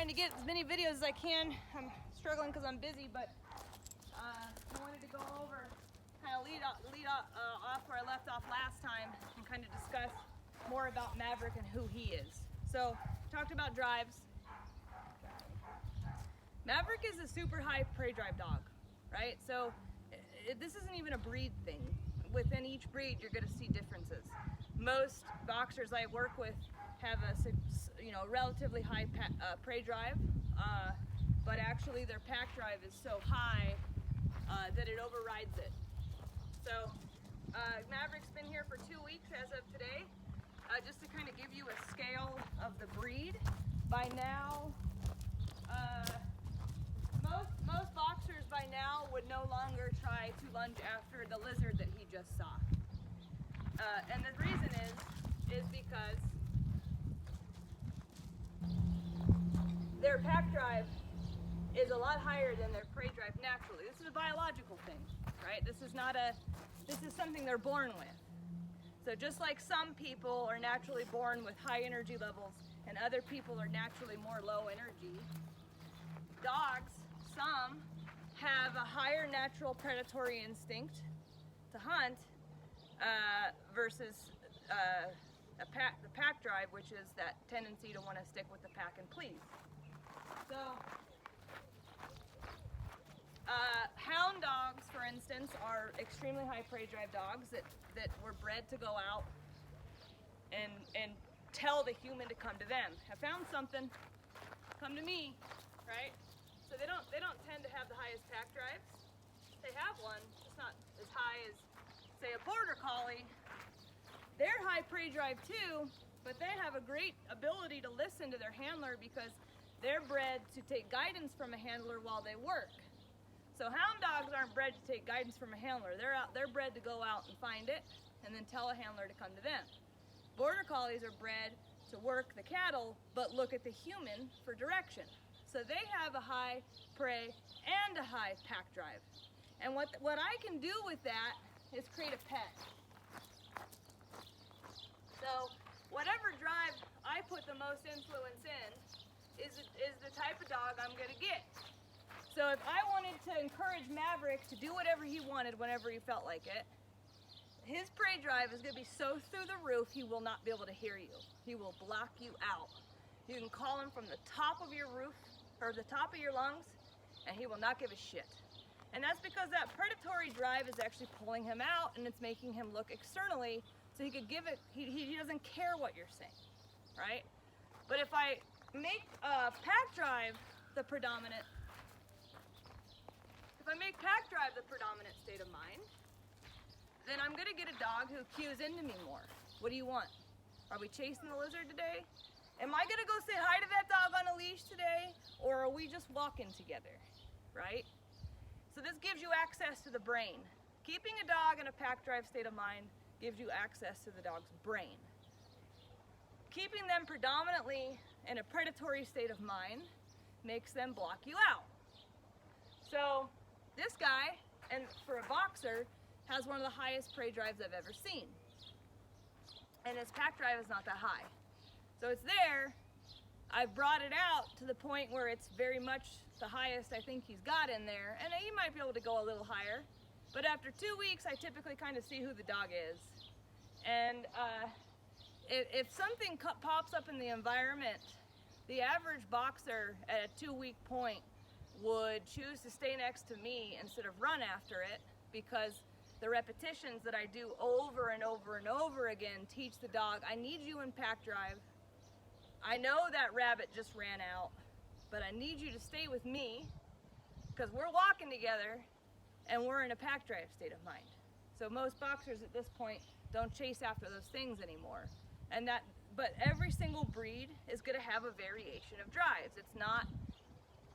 trying to get as many videos as I can. I'm struggling because I'm busy, but I wanted to go over, kind of lead off where I left off last time and kind of discuss more about Maverick and who he is. So, talked about drives. Maverick is a super high prey drive dog, right? So this isn't even a breed thing. Within each breed, you're going to see differences. Most boxers I work with have a relatively high prey drive, but actually their pack drive is so high that it overrides it. So Maverick's been here for 2 weeks as of today. Just to kind of give you a scale of the breed, by now, most boxers by now would no longer try to lunge after the lizard that he just saw. And the reason is because their pack drive is a lot higher than their prey drive naturally. This is a biological thing, right? This is something they're born with. So just like some people are naturally born with high energy levels and other people are naturally more low energy, dogs, some, have a higher natural predatory instinct to hunt versus the pack drive, which is that tendency to want to stick with the pack and please. So hound dogs, for instance, are extremely high prey drive dogs that were bred to go out and tell the human to come to them. Have found something, come to me, right? So they don't tend to have the highest pack drives. They have one, it's not as high as, say, a border collie. They're high prey drive too, but they have a great ability to listen to their handler because they're bred to take guidance from a handler while they work. So hound dogs aren't bred to take guidance from a handler. They're bred to go out and find it and then tell a handler to come to them. Border collies are bred to work the cattle but look at the human for direction. So they have a high prey and a high pack drive. And what I can do with that is create a pet. So whatever drive I put the most influence in is the type of dog I'm going to get. So if I wanted to encourage Maverick to do whatever he wanted whenever he felt like it, his prey drive is going to be so through the roof he will not be able to hear you. He will block you out. You can call him from the top of your roof or the top of your lungs and he will not give a shit. And that's because that predatory drive is actually pulling him out and it's making him look externally so he could give it, he doesn't care what you're saying, right? But if I make pack drive the predominant state of mind, then I'm gonna get a dog who cues into me more. What do you want? Are we chasing the lizard today? Am I gonna go say hi to that dog on a leash today? Or are we just walking together, right? So this gives you access to the brain. Keeping a dog in a pack drive state of mind gives you access to the dog's brain. Keeping them predominantly in a predatory state of mind makes them block you out. So this guy, and for a boxer, has one of the highest prey drives I've ever seen. And his pack drive is not that high. So it's there. I've brought it out to the point where it's very much the highest I think he's got in there. And he might be able to go a little higher. But after 2 weeks, I typically kind of see who the dog is. And if something pops up in the environment, the average boxer at a 2-week point would choose to stay next to me instead of run after it because the repetitions that I do over and over and over again teach the dog, I need you in pack drive. I know that rabbit just ran out, but I need you to stay with me because we're walking together and we're in a pack drive state of mind. So most boxers at this point don't chase after those things anymore. But every single breed is going to have a variation of drives. It's not,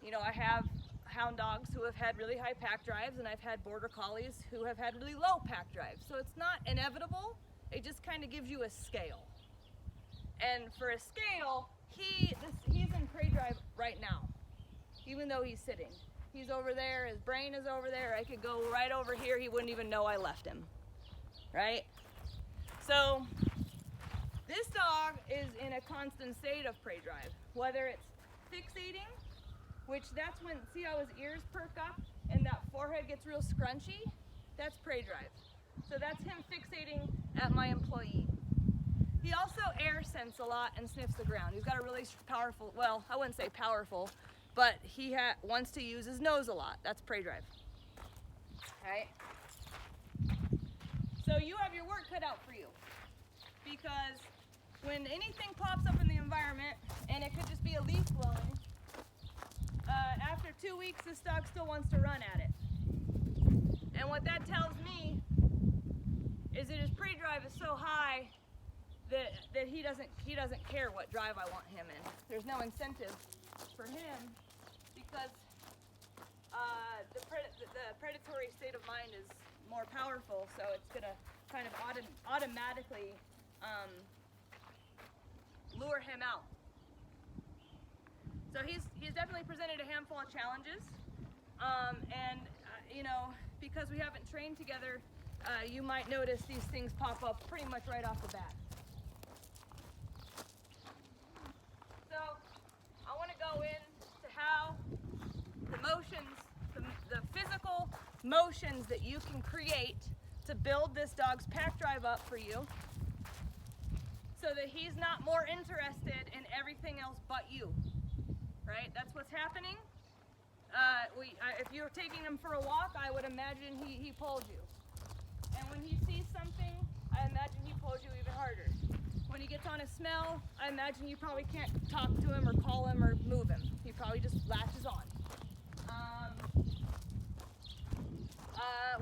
I have hound dogs who have had really high pack drives and I've had border collies who have had really low pack drives. So it's not inevitable, it just kind of gives you a scale. And for a scale, he's in prey drive right now, even though he's sitting. He's over there, his brain is over there, I could go right over here, he wouldn't even know I left him, right? So this dog is in a constant state of prey drive, whether it's fixating, which that's when, see how his ears perk up and that forehead gets real scrunchy? That's prey drive. So that's him fixating at my employee. He also air scents a lot and sniffs the ground. He's got a really powerful, well, I wouldn't say powerful, but he wants to use his nose a lot. That's prey drive. Okay? So you have your work cut out for you, because when anything pops up in the environment, and it could just be a leaf blowing, after 2 weeks this dog still wants to run at it. And what that tells me is that his prey drive is so high that he doesn't care what drive I want him in. There's no incentive for him, because the predatory state of mind is more powerful, so it's gonna kind of automatically lure him out. So he's definitely presented a handful of challenges, and you know, because we haven't trained together, you might notice these things pop up pretty much right off the bat. So I want to go into how the motions, the physical motions that you can create to build this dog's pack drive up for you, so that he's not more interested in everything else but you. Right? That's what's happening. If you're taking him for a walk, I would imagine he pulls you. And when he sees something, I imagine he pulls you even harder. When he gets on a smell, I imagine you probably can't talk to him or call him or move him. He probably just latches on.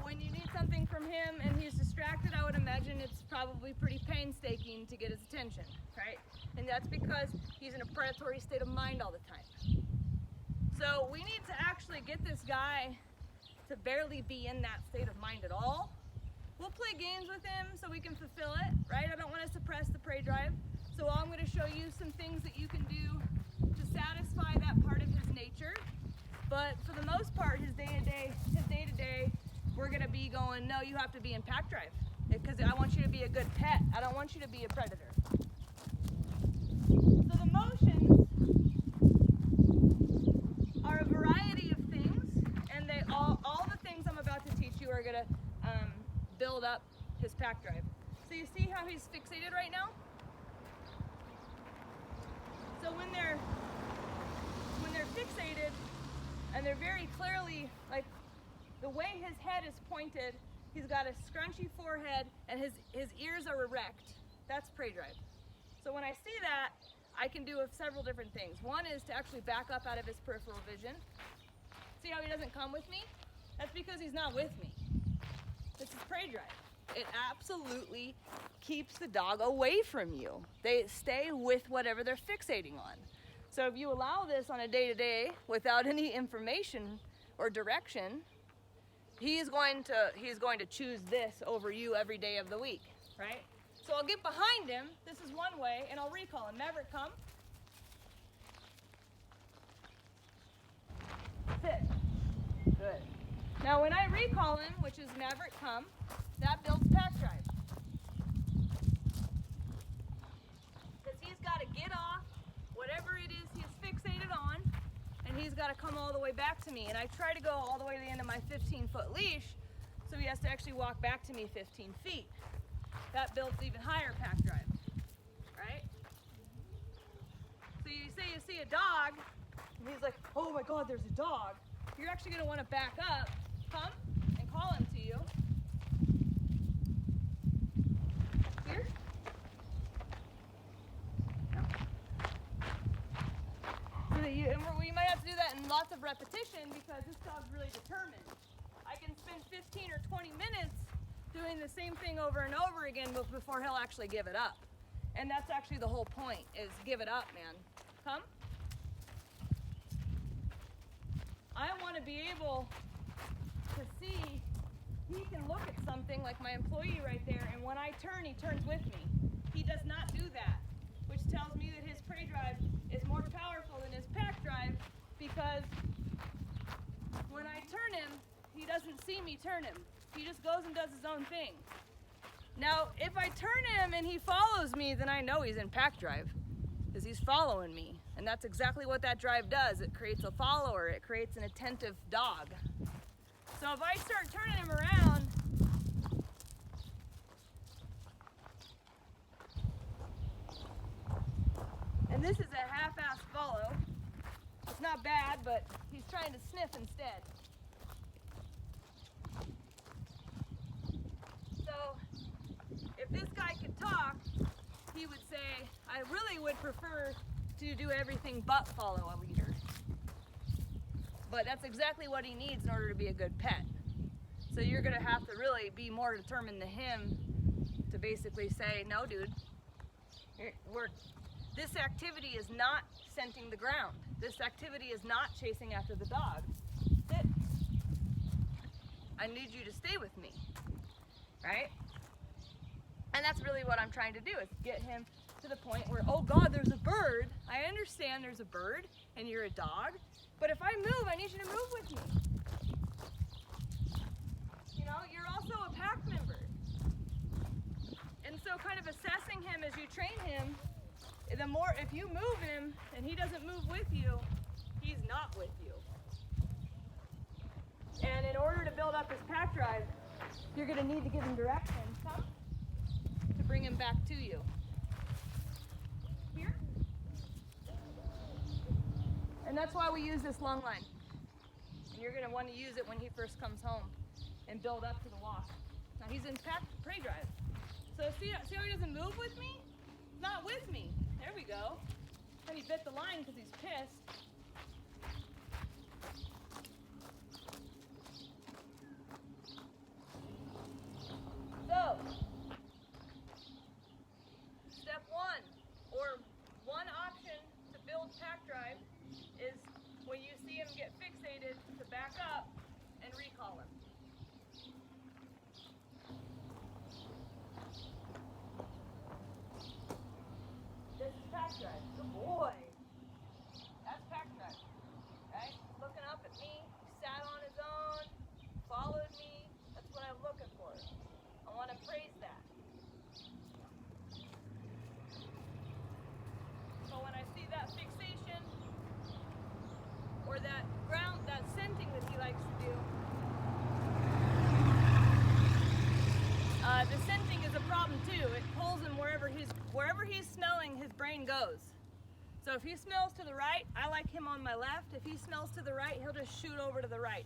When you need something from him and he's distracted, I would imagine it's probably pretty painstaking to get his attention, right? And that's because he's in a predatory state of mind all the time. So we need to actually get this guy to barely be in that state of mind at all. We'll play games with him so we can fulfill it, right? I don't want to suppress the prey drive. So I'm going to show you some things that you can do to satisfy that part of his nature. But for the most part, his day-to-day, we're going to be going, no, you have to be in pack drive, because I want you to be a good pet. I don't want you to be a predator. So the motions are a variety of things, and all the things I'm about to teach you are going to build up his pack drive. So you see how he's fixated right now? So when they're fixated, and they're very clearly, like, the way his head is pointed, he's got a scrunchy forehead and his ears are erect. That's prey drive. So when I see that, I can do several different things. One is to actually back up out of his peripheral vision. See how he doesn't come with me? That's because he's not with me. This is prey drive. It absolutely keeps the dog away from you. They stay with whatever they're fixating on. So if you allow this on a day-to-day without any information or direction, he's going to choose this over you every day of the week, right? So I'll get behind him, this is one way, and I'll recall him. Maverick, come. Sit. Good. Now when I recall him, which is Maverick, come, that builds pack drive. Because he's got to get off whatever it is he's fixated on, and he's got to come all the way back to me. And I try to go all the way to the end of my 15-foot leash, so he has to actually walk back to me 15 feet. That builds even higher pack drive, right? So you say you see a dog, and he's like, oh my God, there's a dog. You're actually going to want to back up, come, and call him to you. Here. We might have to do that in lots of repetition, because this dog's really determined. I can spend 15 or 20 minutes doing the same thing over and over again before he'll actually give it up. And that's actually the whole point, is give it up, man. Come. I want to be able to see, he can look at something like my employee right there, and when I turn, he turns with me. He does not do that, which tells me that his prey drive is more powerful than his pack drive, because when I turn him, he doesn't see me turn him. He just goes and does his own thing. Now, if I turn him and he follows me, then I know he's in pack drive. is he's following me. And that's exactly what that drive does. It creates a follower, it creates an attentive dog. So if I start turning him around, and this is a half-assed follow. It's not bad, but he's trying to sniff instead. So if this guy could talk, he would say, I really would prefer to do everything but follow a leader. But that's exactly what he needs in order to be a good pet. So you're gonna have to really be more determined than him to basically say, no dude, this activity is not scenting the ground. This activity is not chasing after the dog. Sit. I need you to stay with me, right? And that's really what I'm trying to do, is get him to the point where, oh God, there's a bird. I understand there's a bird and you're a dog, but if I move, I need you to move with me. You know, you're also a pack member. And so kind of assessing him as you train him, the more, if you move him and he doesn't move with you, he's not with you. And in order to build up his pack drive, you're gonna need to give him direction. Come. To bring him back to you. Here. And that's why we use this long line. And you're gonna want to use it when he first comes home and build up to the walk. Now he's in pack prey drive. So see how he doesn't move with me? Not with me. There we go. And he bit the line because he's pissed. So, step one, or one option to build pack drive, is when you see him get fixated, to back up and recall him. This is pack drive. Good boy. That's pack drive. Right? Looking up at me, he sat on his own, followed me. That's what I'm looking for. I want to praise that. So when I see that fixation, or that ground, that scenting that he likes to do, the scenting is a problem too. It pulls him wherever he's smelling, his brain goes. So if he smells to the right, I like him on my left. If he smells to the right, he'll just shoot over to the right.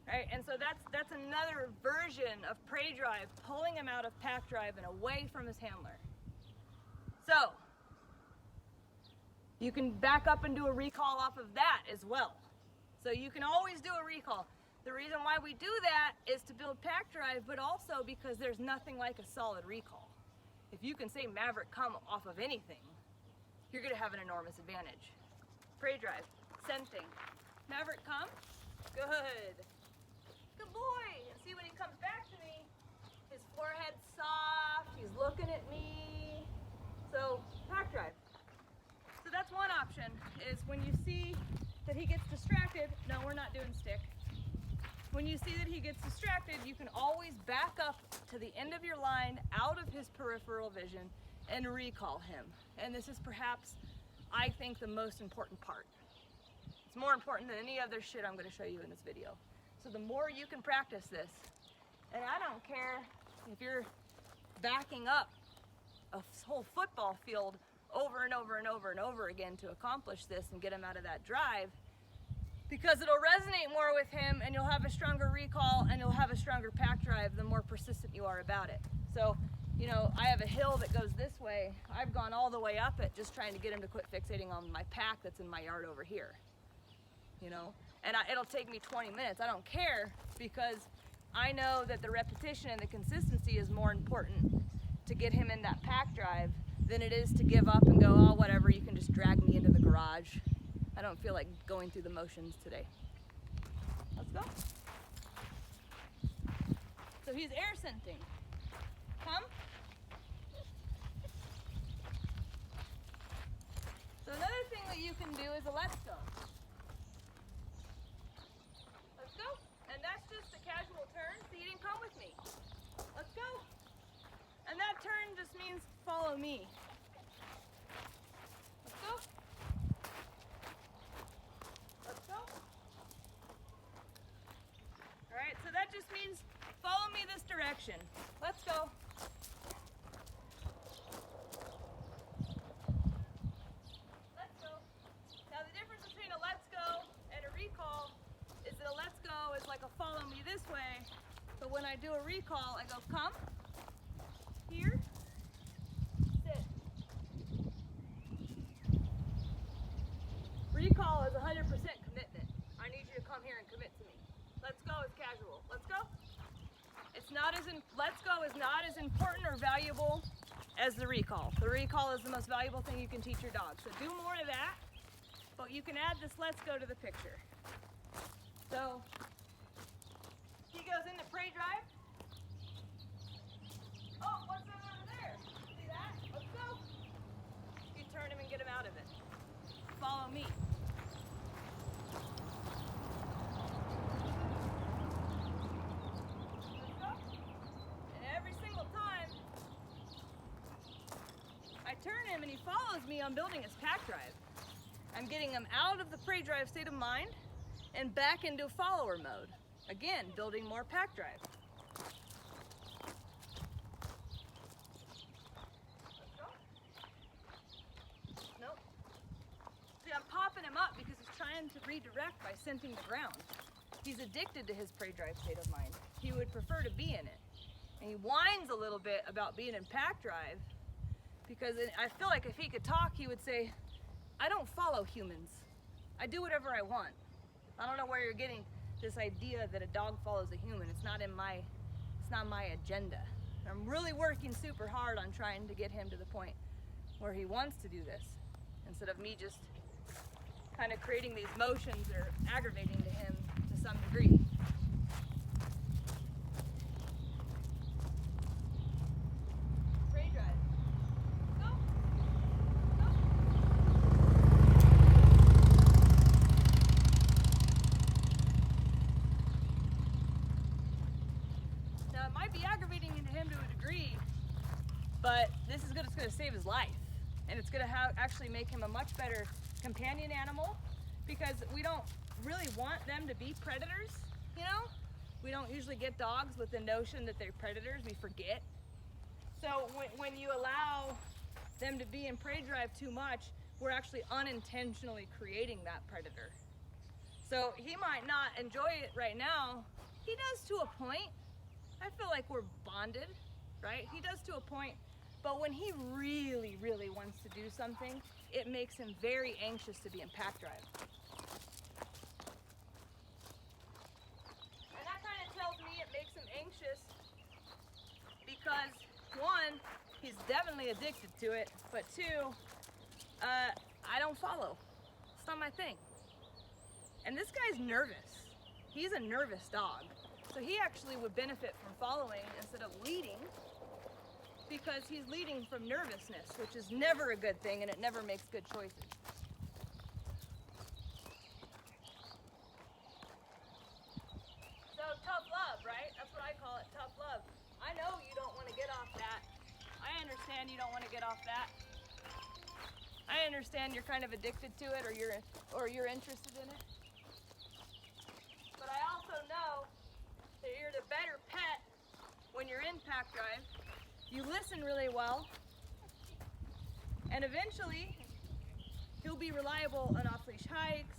Right? And so that's another version of prey drive, pulling him out of pack drive and away from his handler. So you can back up and do a recall off of that as well. So you can always do a recall. The reason why we do that is to build pack drive, but also because there's nothing like a solid recall. If you can say Maverick come off of anything, you're gonna have an enormous advantage. Prey drive, scenting. Maverick come, good. Good boy. And see, when he comes back to me, his forehead's soft, he's looking at me. So, pack drive. So that's one option, is when you see that he gets distracted, no, we're not doing stick. When you see that he gets distracted, you can always back up to the end of your line, out of his peripheral vision, and recall him. And this is perhaps, I think, the most important part. It's more important than any other shit I'm gonna show you in this video. So the more you can practice this, and I don't care if you're backing up a whole football field over and over and over and over again to accomplish this and get him out of that drive, because it'll resonate more with him and you'll have a stronger recall and you'll have a stronger pack drive the more persistent you are about it. So, you know, I have a hill that goes this way. I've gone all the way up it just trying to get him to quit fixating on my pack that's in my yard over here. You know, and it'll take me 20 minutes. I don't care, because I know that the repetition and the consistency is more important to get him in that pack drive than it is to give up and go, oh, whatever, you can just drag me into the garage. I don't feel like going through the motions today. Let's go. So he's air scenting. Come. So another thing that you can do is a let's go. Let's go. And that's just a casual turn, so you didn't come with me. Let's go. And that turn just means follow me. motion. Let's go. Let's go. Now the difference between a let's go and a recall is that a let's go is like a follow me this way, but when I do a recall, I go come, here, sit. Recall is 100% commitment. I need you to come here and commit to me. Let's go is casual. Let's go. Let's go is not as important or valuable as the recall. The recall is the most valuable thing you can teach your dog. So do more of that, but you can add this let's go to the picture. So he goes into prey drive. Oh, what's that over there? See that? Let's go. You turn him and get him out of it. Follow me. Let's go. And every single time I turn him and he follows me, I'm building his pack drive. I'm getting him out of the prey drive state of mind and back into follower mode. Again, building more pack drive. Let's go. Nope. See, I'm popping him up because he's trying to redirect by scenting the ground. He's addicted to his prey drive state of mind. He would prefer to be in it. And he whines a little bit about being in pack drive because I feel like if he could talk, he would say, I don't follow humans. I do whatever I want. I don't know where you're getting this idea that a dog follows a human. It's not my agenda. I'm really working super hard on trying to get him to the point where he wants to do this instead of me just kind of creating these motions that are aggravating to him to some degree. Prey drive. Go. Go. Now it might be aggravating to him to a degree, but this is good. It's going to save his life, and it's going to actually make him a much better companion animal because we don't really want them to be predators, you know? We don't usually get dogs with the notion that they're predators. We forget. So when you allow them to be in prey drive too much, we're actually unintentionally creating that predator. So he might not enjoy it right now. He does to a point. I feel like we're bonded, right? He does to a point, but when he really, really wants to do something, it makes him very anxious to be in pack drive. And that kind of tells me it makes him anxious because, one, he's definitely addicted to it, but two, I don't follow. It's not my thing. And this guy's nervous. He's a nervous dog. So he actually would benefit from following instead of leading because he's leading from nervousness, which is never a good thing and it never makes good choices. So tough love, right? That's what I call it, tough love. I know you don't want to get off that. I understand you don't want to get off that. I understand you're kind of addicted to it or you're interested in it. But I also know that you're the better pet when you're in pack drive. You listen really well, and eventually he'll be reliable on off-leash hikes,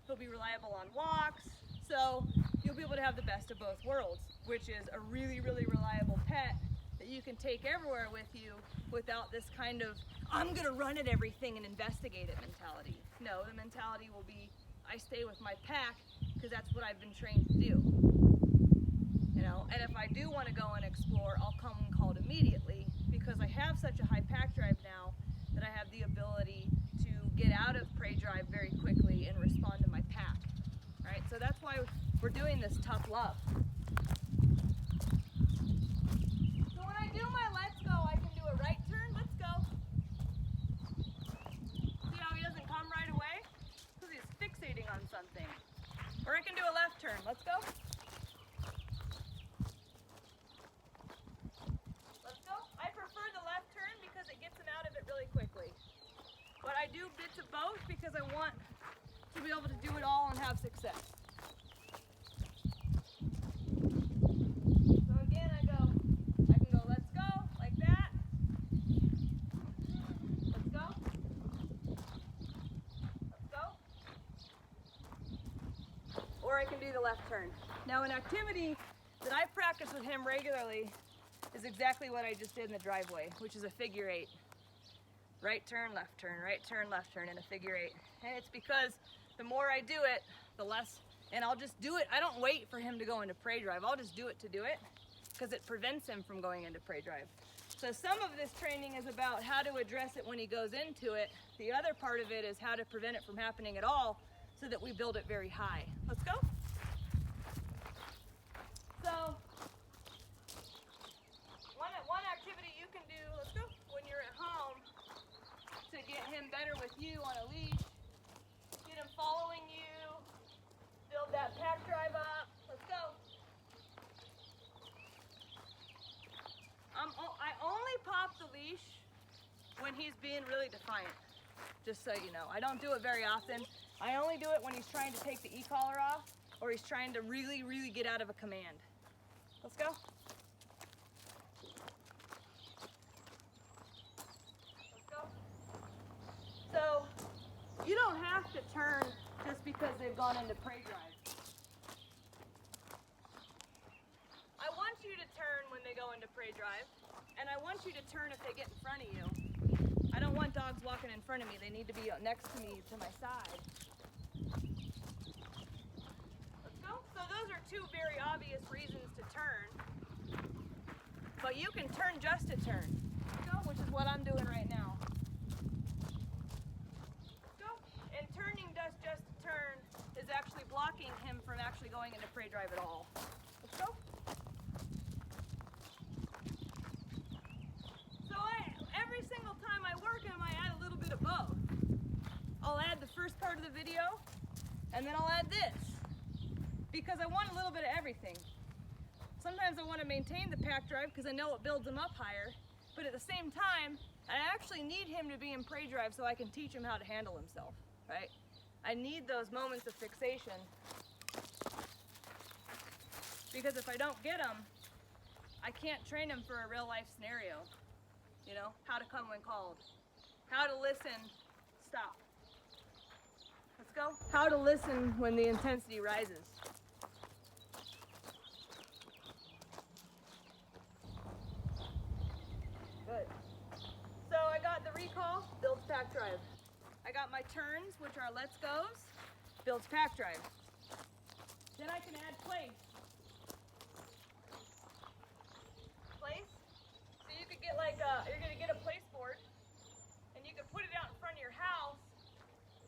he'll be reliable on walks, so you'll be able to have the best of both worlds, which is a really, really reliable pet that you can take everywhere with you without this kind of, I'm gonna run at everything and investigate it mentality. No, the mentality will be, I stay with my pack because that's what I've been trained to do. You know, and if I do want to go and explore, I'll come called immediately because I have such a high pack drive now that I have the ability to get out of prey drive very quickly and respond to my pack. All right, so that's why we're doing this tough love. So when I do my let's go, I can do a right turn. Let's go. See how he doesn't come right away? Because he's fixating on something. Or I can do a left turn. Let's go. But I do bits of both because I want to be able to do it all and have success. So again, I go or I can do the left turn. Now an activity that I practice with him regularly is exactly what I just did in the driveway, which is a figure 8. Right turn, left turn, right turn, left turn in a figure 8. And it's because the more I do it, the less, and I'll just do it. I don't wait for him to go into prey drive. I'll just do it to do it because it prevents him from going into prey drive. So some of this training is about how to address it when he goes into it. The other part of it is how to prevent it from happening at all so that we build it very high. Let's go. So one activity you can do, let's go, when you're at home to get him better with you on a leash, get him following you, build that pack drive up. Let's go. I only pop the leash when he's being really defiant, just so you know. I don't do it very often. I only do it when he's trying to take the e-collar off or he's trying to really, really get out of a command. Let's go. Let's go. So you don't have to turn just because they've gone into prey drive. I want you to turn when they go into prey drive, and I want you to turn if they get in front of you. I don't want dogs walking in front of me. They need to be next to me, to my side. Let's go. So those are two very obvious reasons to turn. But you can turn just to turn. Let's go, which is what I'm doing right now. Let's go. And turning just to turn is actually blocking him from actually going into prey drive at all. Let's go. Every single time I work him, I add a little bit of both. I'll add the first part of the video, and then I'll add this, because I want a little bit of everything. Sometimes I want to maintain the pack drive because I know it builds him up higher, but at the same time, I actually need him to be in prey drive so I can teach him how to handle himself, right? I need those moments of fixation, because if I don't get him, I can't train him for a real life scenario. You know, how to come when called, how to listen, stop. Let's go. How to listen when the intensity rises. Good. So I got the recall, builds pack drive. I got my turns, which are let's goes, builds pack drive. Then I can add place. Get like you're gonna get a place board, and you can put it out in front of your house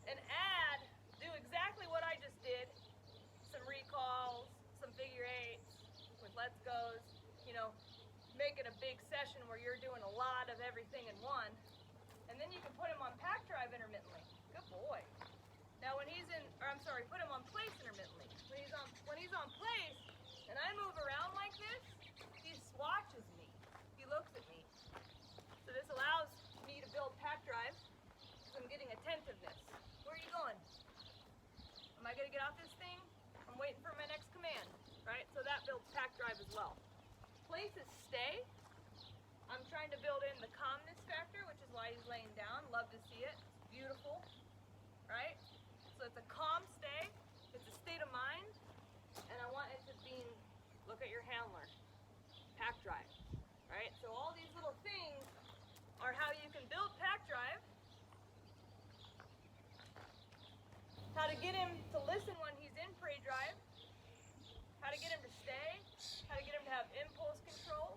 and do exactly what I just did. Some recalls, some figure 8s with let's goes. You know, make it a big session where you're doing a lot of everything in one, and then you can put him on pack drive intermittently. Good boy. Now when he's in, or I'm sorry, put him on place intermittently. When he's on place, and I move around like this, he swatches me. He looks at me. So this allows me to build pack drive because I'm getting attentiveness. Where are you going? Am I going to get off this thing? I'm waiting for my next command, right? So that builds pack drive as well. Place is stay. I'm trying to build in the calmness factor, which is why he's laying down. Love to see it. It's beautiful, right? So it's a calm stay. It's a state of mind. And I want it to be, look at your handler, pack drive. Right? So all these little things are how you can build pack drive. How to get him to listen when he's in prey drive. How to get him to stay. How to get him to have impulse control.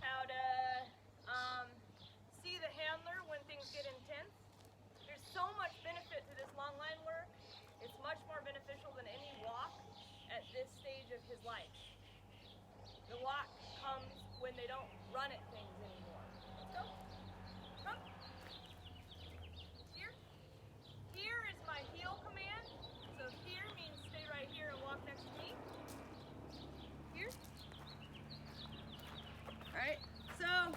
How to see the handler when things get intense. There's so much benefit to this long line work. It's much more beneficial than any walk at this stage of his life. The walk comes when they don't run at things anymore. Let's go. Come. Here. Here is my heel command. So here means stay right here and walk next to me. Here. Alright, so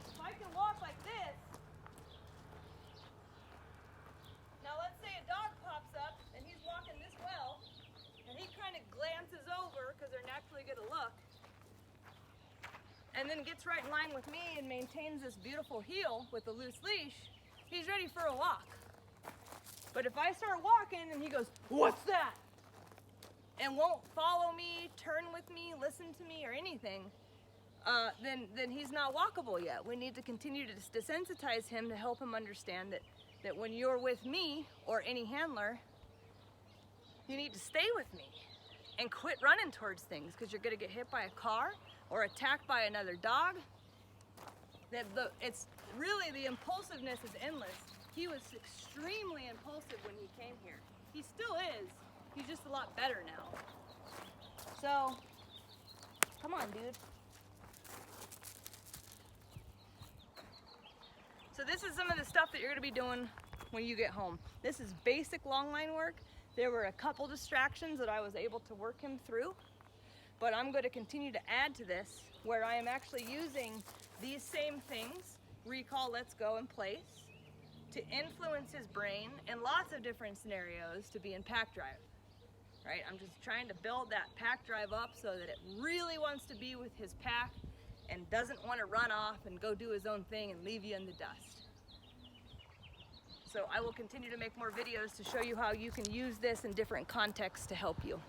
if I can walk like this. Now let's say a dog pops up and he's walking this well, and he kind of glances over because they're naturally going to look, and then gets right in line with me and maintains this beautiful heel with the loose leash. He's ready for a walk. But if I start walking and he goes, "What's that?" and won't follow me, turn with me, listen to me, or anything, then he's not walkable yet. We need to continue to desensitize him to help him understand that when you're with me or any handler, you need to stay with me and quit running towards things, because you're going to get hit by a car or attacked by another dog. It's really, the impulsiveness is endless. He was extremely impulsive when he came here. He still is. He's just a lot better now. So, come on, dude. So this is some of the stuff that you're gonna be doing when you get home. This is basic long line work. There were a couple distractions that I was able to work him through, but I'm going to continue to add to this, where I am actually using these same things, recall, let's go, and place, to influence his brain in lots of different scenarios to be in pack drive. Right? I'm just trying to build that pack drive up so that it really wants to be with his pack and doesn't want to run off and go do his own thing and leave you in the dust. So I will continue to make more videos to show you how you can use this in different contexts to help you.